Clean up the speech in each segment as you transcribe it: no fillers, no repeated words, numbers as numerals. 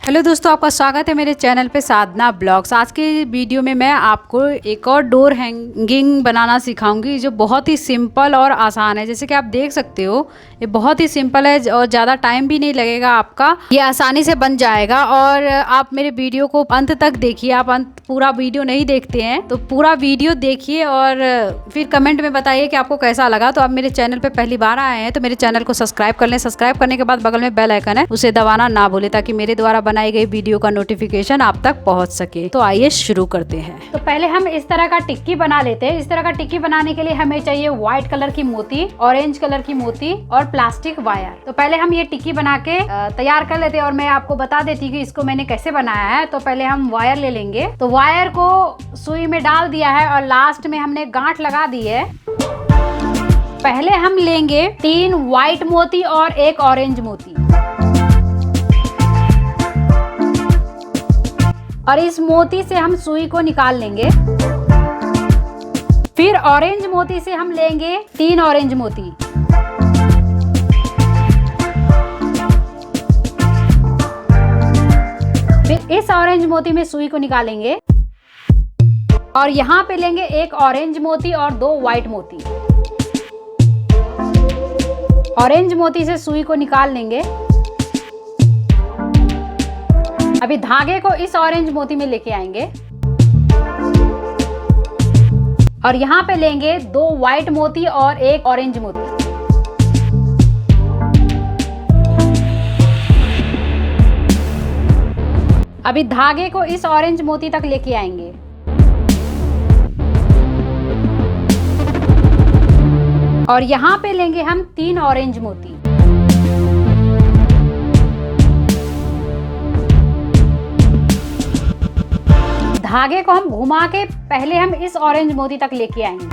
Hello दोस्तों, आपका स्वागत है मेरे चैनल पे साधना ब्लॉग्स। आज के वीडियो में मैं आपको एक और डोर हैंगिंग बनाना सिखाऊंगी जो बहुत ही सिंपल और आसान है। जैसे कि आप देख सकते हो ये बहुत ही सिंपल है और ज़्यादा टाइम भी नहीं लगेगा आपका, ये आसानी से बन जाएगा। और आप मेरे वीडियो को अंत तक देखिए। आप पूरा वीडियो नहीं देखते हैं तो पूरा वीडियो देखिए और फिर कमेंट में बताइए कि आपको कैसा लगा। तो आप मेरे चैनल पे पहली बार आए हैं तो मेरे चैनल को सब्सक्राइब कर लें। सब्सक्राइब करने के बाद बगल में बेल आइकन है, उसे दबाना ना भूलें ताकि मेरे द्वारा बनाई गई वीडियो का नोटिफिकेशन आप तक पहुंच सके। तो आइए शुरू करते हैं। तो पहले हम इस तरह का टिक्की बना लेते हैं। इस तरह का टिक्की बनाने के लिए हमें चाहिए व्हाइट कलर की मोती, ऑरेंज कलर की मोती और प्लास्टिक वायर। तो पहले हम ये टिक्की बना के तैयार कर लेते हैं और मैं आपको बता देती हूँ कि इसको मैंने कैसे बनाया है। तो पहले हम वायर ले लेंगे। तो वायर को सुई में डाल दिया है और लास्ट में हमने गांठ लगा दी है। पहले हम लेंगे 3 व्हाइट मोती और 1 ऑरेंज मोती और इस मोती से हम सुई को निकाल लेंगे। फिर ऑरेंज मोती से हम लेंगे 3 ऑरेंज मोती। फिर इस ऑरेंज मोती में सुई को निकालेंगे और यहाँ पे लेंगे 1 ऑरेंज मोती और 2 व्हाइट मोती। ऑरेंज मोती से सुई को निकाल लेंगे। अभी धागे को इस ऑरेंज मोती में लेके आएंगे और यहाँ पे लेंगे 2 व्हाइट मोती और 1 ऑरेंज मोती। अभी धागे को इस ऑरेंज मोती तक लेके आएंगे और यहाँ पे लेंगे हम 3 ऑरेंज मोती। धागे को हम घुमा के पहले हम इस ऑरेंज मोती तक लेके आएंगे।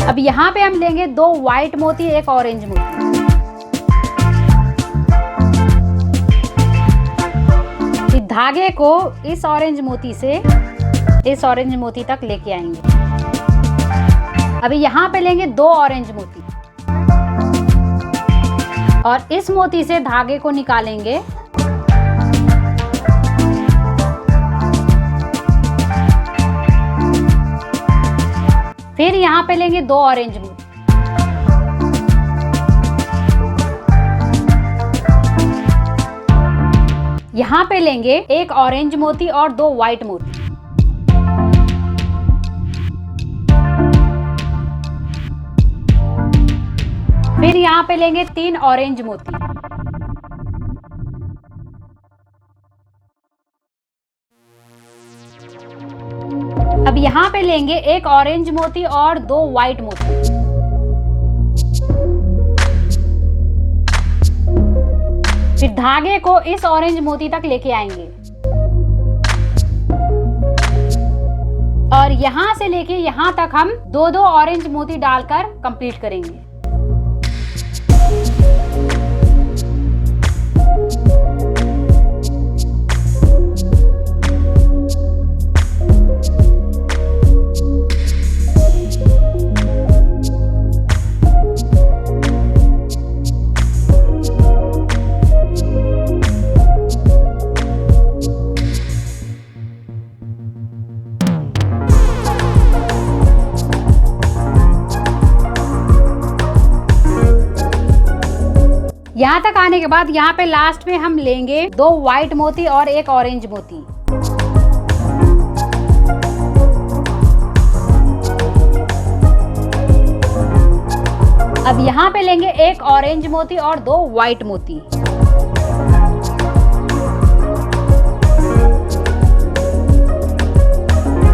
अब यहाँ पे हम लेंगे 2 व्हाइट मोती, 1 ऑरेंज मोती। धागे को इस ऑरेंज मोती से इस ऑरेंज मोती तक लेके आएंगे। अभी यहाँ पे लेंगे 2 ऑरेंज मोती और इस मोती से धागे को निकालेंगे। फिर यहाँ पे लेंगे 2 ऑरेंज मोती। यहाँ पे लेंगे 1 ऑरेंज मोती और 2 व्हाइट मोती। फिर यहाँ पे लेंगे 3 ऑरेंज मोती। अब यहाँ पे लेंगे 1 ऑरेंज मोती और 2 व्हाइट मोती। फिर धागे को इस ऑरेंज मोती तक लेके आएंगे और यहाँ से लेके यहाँ तक हम 2-2 ऑरेंज मोती डालकर कंप्लीट करेंगे। यहाँ तक आने के बाद यहाँ पे लास्ट में हम लेंगे 2 व्हाइट मोती और 1 ऑरेंज मोती। अब यहाँ पे लेंगे 1 ऑरेंज मोती और 2 व्हाइट मोती।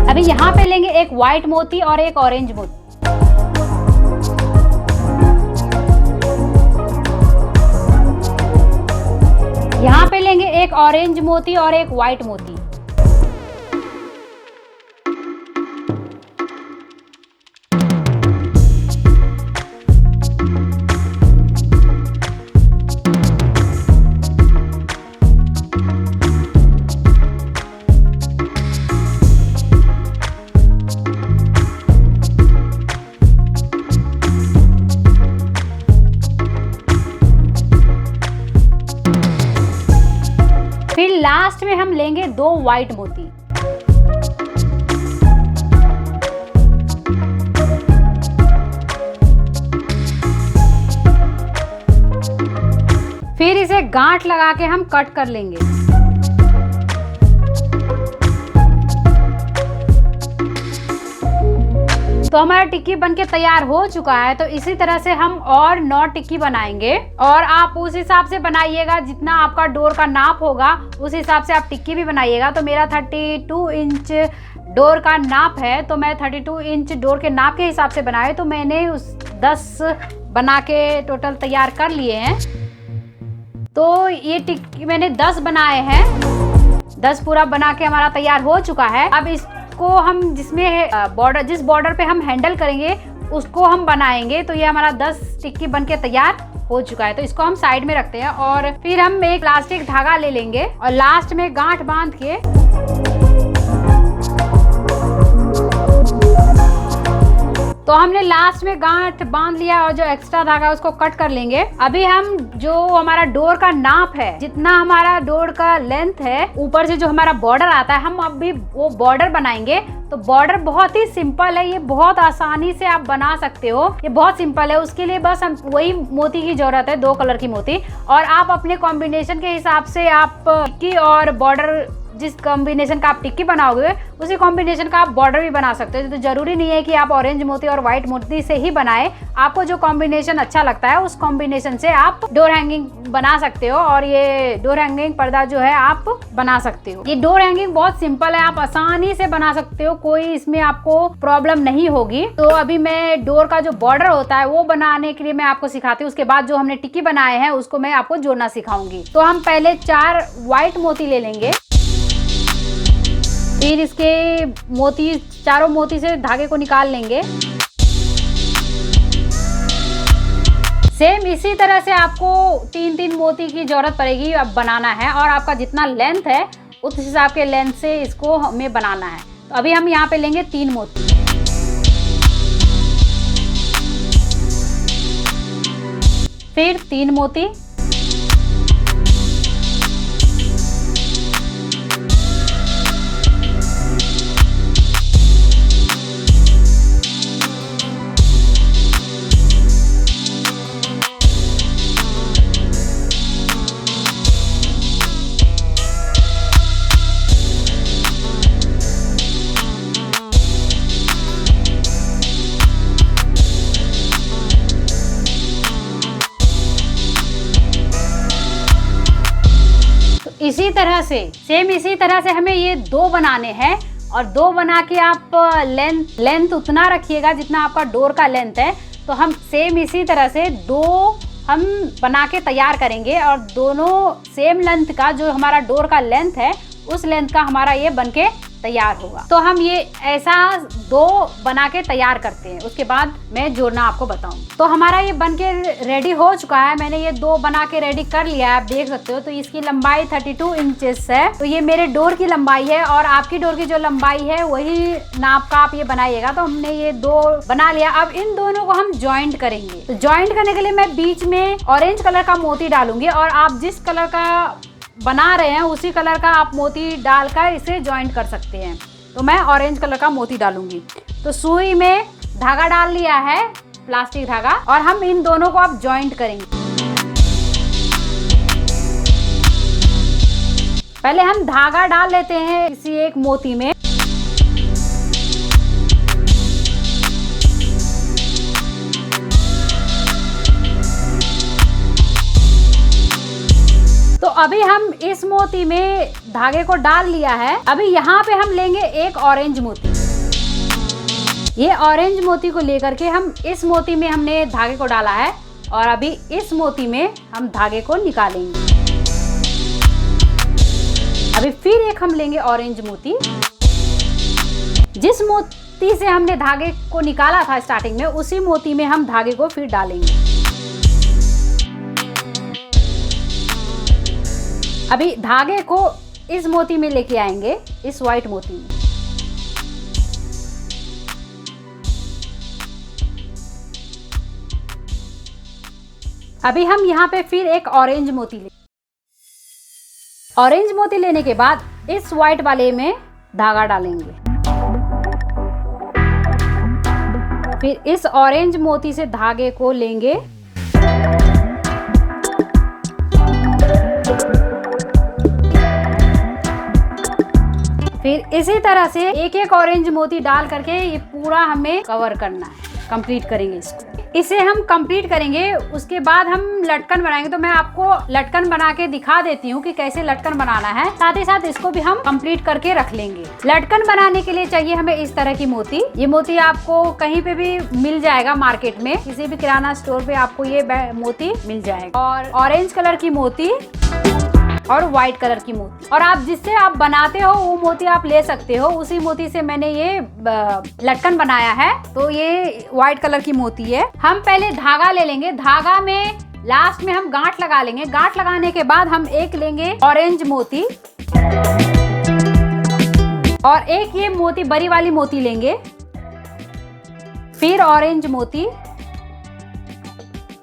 अभी यहाँ पे लेंगे 1 व्हाइट मोती और 1 ऑरेंज मोती। यहाँ पे लेंगे 1 ऑरेंज मोती और 1 व्हाइट मोती। लास्ट में हम लेंगे 2 व्हाइट मोती। फिर इसे गांठ लगा के हम कट कर लेंगे। तो हमारा टिक्की बनके तैयार हो चुका है। तो इसी तरह से हम और 9 टिक्की बनाएंगे और आप उस हिसाब से बनाइएगा, जितना आपका डोर का नाप होगा उस हिसाब से आप टिक्की भी बनाइएगा। तो मेरा 32 इंच डोर का नाप है, तो मैं 32 इंच डोर के नाप के हिसाब से बनाए। तो मैंने उस 10 बना के टोटल तैयार कर लिए हैं। तो ये टिक्की मैंने 10 बनाए हैं, 10 पूरा बना के हमारा तैयार हो चुका है। अब इसको हम जिसमें जिस बॉर्डर पे हम हैंडल करेंगे उसको हम बनाएंगे। तो ये हमारा 10 टिक्की बन के तैयार हो चुका है। तो इसको हम साइड में रखते हैं और फिर हम एक प्लास्टिक धागा ले लेंगे और लास्ट में गांठ बांध के तो हमने लास्ट में गांठ बांध लिया और जो एक्स्ट्रा धागा उसको कट कर लेंगे। अभी हम जो हमारा डोर का नाप है, जितना हमारा डोर का लेंथ है, ऊपर से जो हमारा बॉर्डर आता है, हम अभी वो बॉर्डर बनाएंगे। तो बॉर्डर बहुत ही सिंपल है, ये बहुत आसानी से आप बना सकते हो, ये बहुत सिंपल है। उसके लिए बस हम वही मोती की जरूरत है, 2 कलर की मोती, और आप अपने कॉम्बिनेशन के हिसाब से आप टिक्की और बॉर्डर, जिस कॉम्बिनेशन का आप टिक्की बनाओगे उसी कॉम्बिनेशन का आप बॉर्डर भी बना सकते हो। तो जरूरी नहीं है कि आप ऑरेंज मोती और व्हाइट मोती से ही बनाए, आपको जो कॉम्बिनेशन अच्छा लगता है उस कॉम्बिनेशन से आप डोर हैंगिंग बना सकते हो। और ये डोर हैंगिंग पर्दा जो है आप बना सकते हो। ये डोर हैंगिंग बहुत सिंपल है, आप आसानी से बना सकते हो, कोई इसमें आपको प्रॉब्लम नहीं होगी। तो अभी मैं डोर का जो बॉर्डर होता है वो बनाने के लिए मैं आपको सिखाती हूँ। उसके बाद जो हमने टिक्की बनाए हैं उसको मैं आपको जोड़ना सिखाऊंगी। तो हम पहले 4 व्हाइट मोती ले लेंगे, फिर इसके मोती, चारों मोती से धागे को निकाल लेंगे। सेम इसी तरह से आपको 3-3 मोती की जरूरत पड़ेगी अब बनाना है, और आपका जितना लेंथ है उस हिसाब के लेंथ से इसको हमें बनाना है। तो अभी हम यहाँ पे लेंगे 3 मोती, फिर 3 मोती, इसी तरह से सेम इसी तरह से हमें ये 2 बनाने हैं। और 2 बना के आप लेंथ उतना रखिएगा जितना आपका डोर का लेंथ है। तो हम सेम इसी तरह से 2 हम बना के तैयार करेंगे, और दोनों सेम लेंथ का जो हमारा डोर का लेंथ है उस लेंथ का हमारा ये बनके तैयार होगा। तो हम ये ऐसा 2 बना के तैयार करते हैं, उसके बाद मैं जोड़ना आपको बताऊं। तो हमारा ये बन के रेडी हो चुका है, मैंने ये 2 बना के रेडी कर लिया है, आप देख सकते हो। तो इसकी लंबाई 32 इंचेस है। तो ये मेरे डोर की लंबाई है, और आपकी डोर की जो लंबाई है वही नाप का आप ये बनाइएगा। तो हमने ये 2 बना लिया। अब इन दोनों को हम ज्वाइंट करेंगे। तो ज्वाइंट करने के लिए मैं बीच में ऑरेंज कलर का मोती डालूंगी, और आप जिस कलर का बना रहे हैं उसी कलर का आप मोती डालकर इसे ज्वाइंट कर सकते हैं। तो मैं ऑरेंज कलर का मोती डालूंगी। तो सुई में धागा डाल लिया है, प्लास्टिक धागा, और हम इन दोनों को अब ज्वाइंट करेंगे। पहले हम धागा डाल लेते हैं किसी एक मोती में। तो अभी हम इस मोती में धागे को डाल लिया है। अभी यहाँ पे हम लेंगे एक ऑरेंज मोती। ये ऑरेंज मोती को लेकर के हम इस मोती में हमने धागे को डाला है, और अभी इस मोती में हम धागे को निकालेंगे। अभी फिर एक हम लेंगे ऑरेंज मोती। जिस मोती से हमने धागे को निकाला था स्टार्टिंग में, उसी मोती में हम धागे को फिर डालेंगे। अभी धागे को इस मोती में लेके आएंगे, इस व्हाइट मोती में। अभी हम यहाँ पे फिर एक ऑरेंज मोती ले, ऑरेंज मोती लेने के बाद इस व्हाइट वाले में धागा डालेंगे। फिर इस ऑरेंज मोती से धागे को लेंगे, फिर इसी तरह से एक एक ऑरेंज मोती डाल करके ये पूरा हमें कवर करना है, कंप्लीट करेंगे इसको। इसे हम कंप्लीट करेंगे, उसके बाद हम लटकन बनाएंगे। तो मैं आपको लटकन बना के दिखा देती हूँ कि कैसे लटकन बनाना है, साथ ही साथ इसको भी हम कंप्लीट करके रख लेंगे। लटकन बनाने के लिए चाहिए हमें इस तरह की मोती। ये मोती आपको कहीं पे भी मिल जाएगा, मार्केट में किसी भी किराना स्टोर पे आपको ये मोती मिल जाएगा। और ऑरेंज कलर की मोती और व्हाइट कलर की मोती, और आप जिससे आप बनाते हो वो मोती आप ले सकते हो। उसी मोती से मैंने ये लटकन बनाया है। तो ये व्हाइट कलर की मोती है। हम पहले धागा ले लेंगे, धागा में लास्ट में हम गांठ लगा लेंगे। गांठ लगाने के बाद हम एक लेंगे ऑरेंज मोती और एक ये मोती बड़ी वाली मोती लेंगे, फिर ऑरेंज मोती।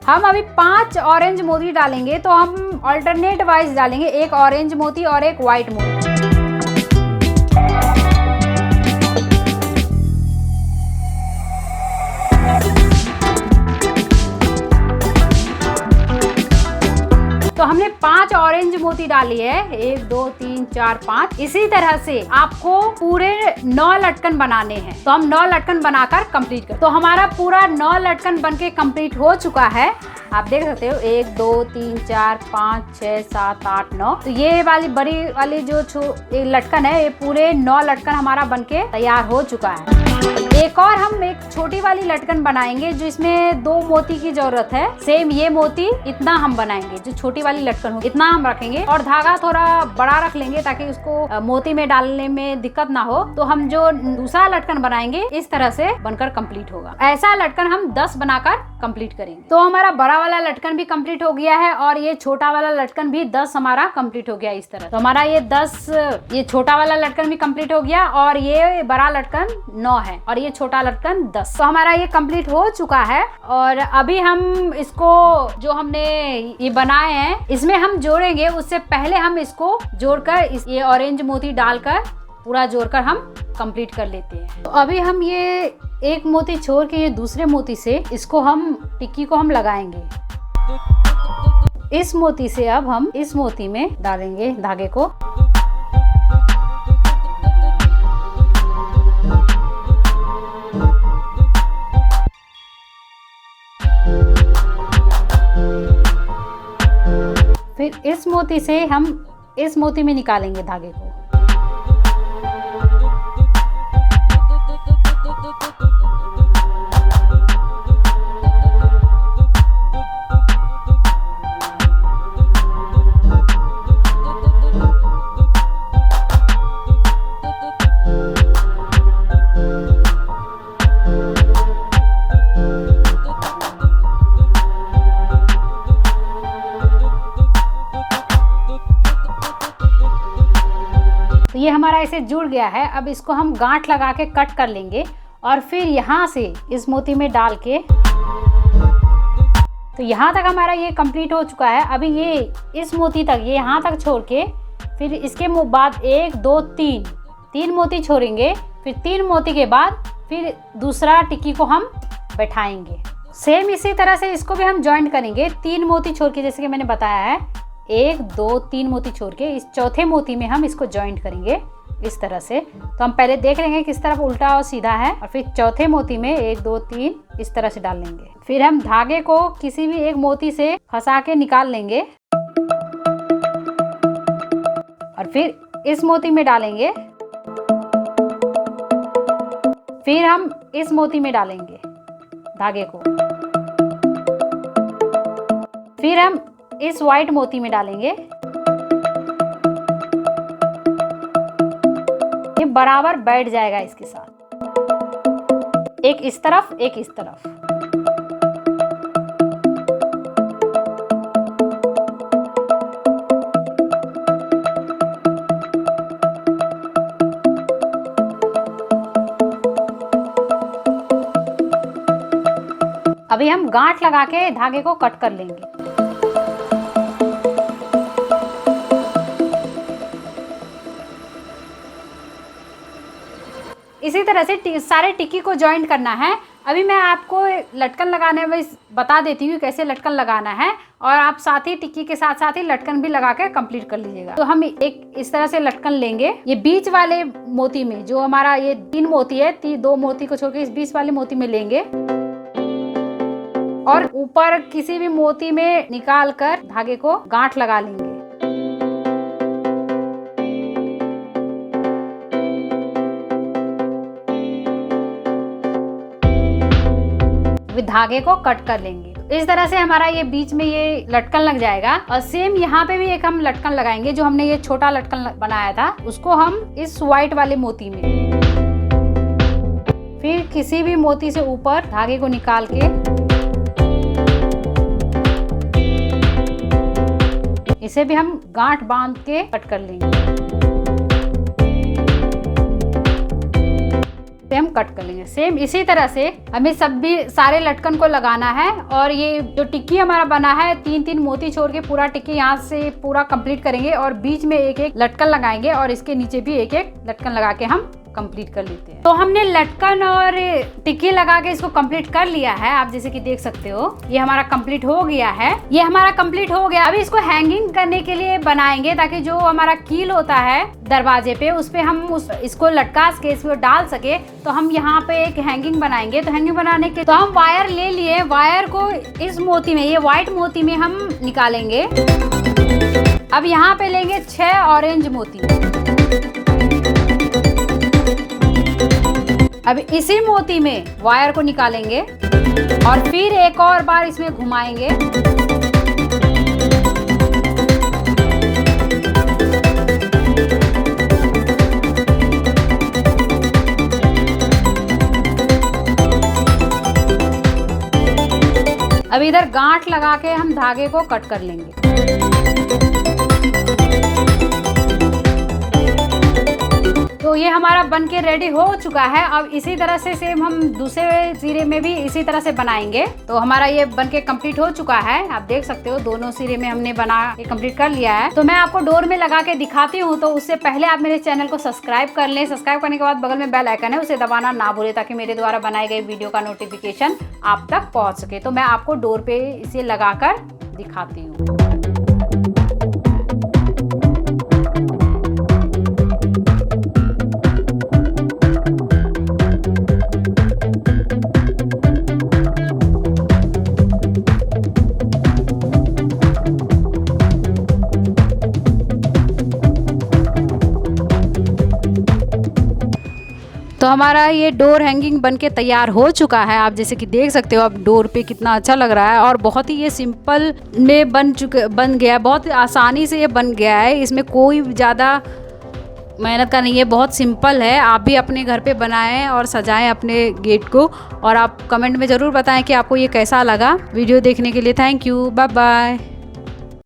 हम अभी 5 ऑरेंज मोती डालेंगे, तो हम अल्टरनेट वाइज डालेंगे, एक ऑरेंज मोती और एक व्हाइट मोती। तो हमने 5 ऑरेंज मोती डाली है, 1 2 3 4 5। इसी तरह से आपको पूरे 9 लटकन बनाने हैं। तो हम 9 लटकन बनाकर कंप्लीट कर। तो हमारा पूरा 9 लटकन बनके कंप्लीट हो चुका है। आप देख सकते हो 1 2 3 4 5 6 7 8 9। तो ये वाली बड़ी वाली जो लटकन है, ये पूरे 9 लटकन हमारा बनके तैयार हो चुका है। एक और हम एक छोटी वाली लटकन बनाएंगे जिसमें 2 मोती की जरूरत है। सेम ये मोती इतना हम बनाएंगे, जो छोटी वाली लटकन हो इतना हम रखेंगे, और धागा थोड़ा बड़ा रख लेंगे ताकि उसको मोती में डालने में दिक्कत ना हो। तो हम जो दूसरा लटकन बनाएंगे इस तरह से बनकर कंप्लीट होगा। ऐसा लटकन हम 10 बनाकर कंप्लीट करेंगे। तो हमारा बड़ा वाला लटकन भी कंप्लीट हो गया है और ये छोटा वाला लटकन भी 10 हमारा कंप्लीट हो गया इस तरह। तो हमारा ये 10, ये छोटा वाला लटकन भी कंप्लीट हो गया और ये बड़ा लटकन 9 है और ये छोटा लटकन 10। तो हमारा ये कंप्लीट हो चुका है। और अभी हम इसको जो हमने ये बनाए हैं इसमें हम जोड़ेंगे। उससे पहले हम इसको जोड़कर ये ऑरेंज मोती डालकर पूरा जोड़कर हम कंप्लीट कर लेते हैं। तो अभी हम ये एक मोती छोड़ के ये दूसरे मोती से इसको हम टिक्की को हम लगाएंगे। इस मोती से अब हम इस मोती में डालेंगे धागे को। फिर इस मोती से हम इस मोती में निकालेंगे धागे को। ये हमारा ऐसे जुड़ गया है। अब इसको हम गांठ लगा के कट कर लेंगे और फिर यहाँ से इस मोती में डाल के, तो यहाँ तक हमारा ये कंप्लीट हो चुका है। अभी ये इस मोती तक, ये यहाँ तक छोड़ के फिर इसके बाद 1 2 3 मोती छोड़ेंगे। फिर 3 मोती के बाद फिर दूसरा टिक्की को हम बैठाएंगे। सेम इसी तरह से इसको भी हम ज्वाइंट करेंगे। 3 मोती छोड़ के, जैसे कि मैंने बताया है, 1 2 3 मोती छोड़ के इस चौथे मोती में हम इसको ज्वाइंट करेंगे इस तरह से। तो हम पहले देख लेंगे किस तरफ उल्टा और सीधा है, और फिर चौथे मोती में 1 2 3 इस तरह से डाल लेंगे। फिर हम धागे को किसी भी एक मोती से फंसा के निकाल लेंगे और फिर इस मोती में डालेंगे। फिर हम इस मोती में डालेंगे धागे को। फिर हम इस व्हाइट मोती में डालेंगे। ये बराबर बैठ जाएगा इसके साथ, एक इस तरफ एक इस तरफ। अभी हम गांठ लगा के धागे को कट कर लेंगे। इसी तरह से सारे टिक्की को जॉइंट करना है। अभी मैं आपको लटकन लगाने में बता देती हूँ कैसे लटकन लगाना है, और आप साथ ही टिक्की के साथ साथ ही लटकन भी लगा के कंप्लीट कर लीजिएगा। तो हम एक इस तरह से लटकन लेंगे, ये बीच वाले मोती में, जो हमारा ये 3 मोती है, 2 मोती को छोड़ के इस बीच वाले मोती में लेंगे और ऊपर किसी भी मोती में निकाल कर धागे को गांठ लगा लेंगे। धागे को कट कर लेंगे। इस तरह से हमारा ये बीच में ये लटकन लग जाएगा। और सेम यहाँ पे भी एक हम लटकन लगाएंगे, जो हमने ये छोटा लटकन बनाया था उसको हम इस व्हाइट वाले मोती में, फिर किसी भी मोती से ऊपर धागे को निकाल के इसे भी हम गांठ बांध के कट कर लेंगे। हम कट कर लेंगे। सेम इसी तरह से हमें सारे लटकन को लगाना है। और ये जो टिक्की हमारा बना है, 3 मोती छोड़ के पूरा टिक्की यहाँ से पूरा कंप्लीट करेंगे और बीच में एक लटकन लगाएंगे और इसके नीचे भी एक लटकन लगा के हम कंप्लीट कर लेते हैं। तो हमने लटकन और टिक्की लगा के इसको कंप्लीट कर लिया है। आप जैसे कि देख सकते हो ये हमारा कंप्लीट हो गया है। ये हमारा कंप्लीट हो गया। अभी इसको हैंगिंग करने के लिए बनाएंगे, ताकि जो हमारा कील होता है दरवाजे पे, उस पे हम इसको लटका के इसको डाल सके। तो हम यहाँ पे एक हैंगिंग बनाएंगे। तो हैंगिंग बनाने के तो हम वायर ले लिए, वायर को इस मोती में, ये व्हाइट मोती में हम निकालेंगे। अब यहाँ पे लेंगे 6 ऑरेंज मोती। अब इसी मोती में वायर को निकालेंगे और फिर एक और बार इसमें घुमाएंगे। अब इधर गांठ लगा के हम धागे को कट कर लेंगे। तो ये हमारा बन के रेडी हो चुका है। अब इसी तरह से सेम हम दूसरे सिरे में भी इसी तरह से बनाएंगे। तो हमारा ये बन के कंप्लीट हो चुका है। आप देख सकते हो दोनों सिरे में हमने बना के कंप्लीट कर लिया है। तो मैं आपको डोर में लगा के दिखाती हूँ। तो उससे पहले आप मेरे चैनल को सब्सक्राइब कर लें। सब्सक्राइब करने के बाद बगल में बेल आइकन है, उसे दबाना ना भूलें, ताकि मेरे द्वारा बनाए गए वीडियो का नोटिफिकेशन आप तक पहुँच सके। तो मैं आपको डोर पे इसे लगा कर दिखाती हूँ। तो हमारा ये डोर हैंगिंग बन के तैयार हो चुका है। आप जैसे कि देख सकते हो, अब डोर पे कितना अच्छा लग रहा है और बहुत ही ये सिंपल में बन गया है। बहुत आसानी से ये बन गया है। इसमें कोई ज़्यादा मेहनत का नहीं है, बहुत सिंपल है। आप भी अपने घर पे बनाएं और सजाएं अपने गेट को। और आप कमेंट में ज़रूर बताएं कि आपको ये कैसा लगा। वीडियो देखने के लिए थैंक यू। Bye bye.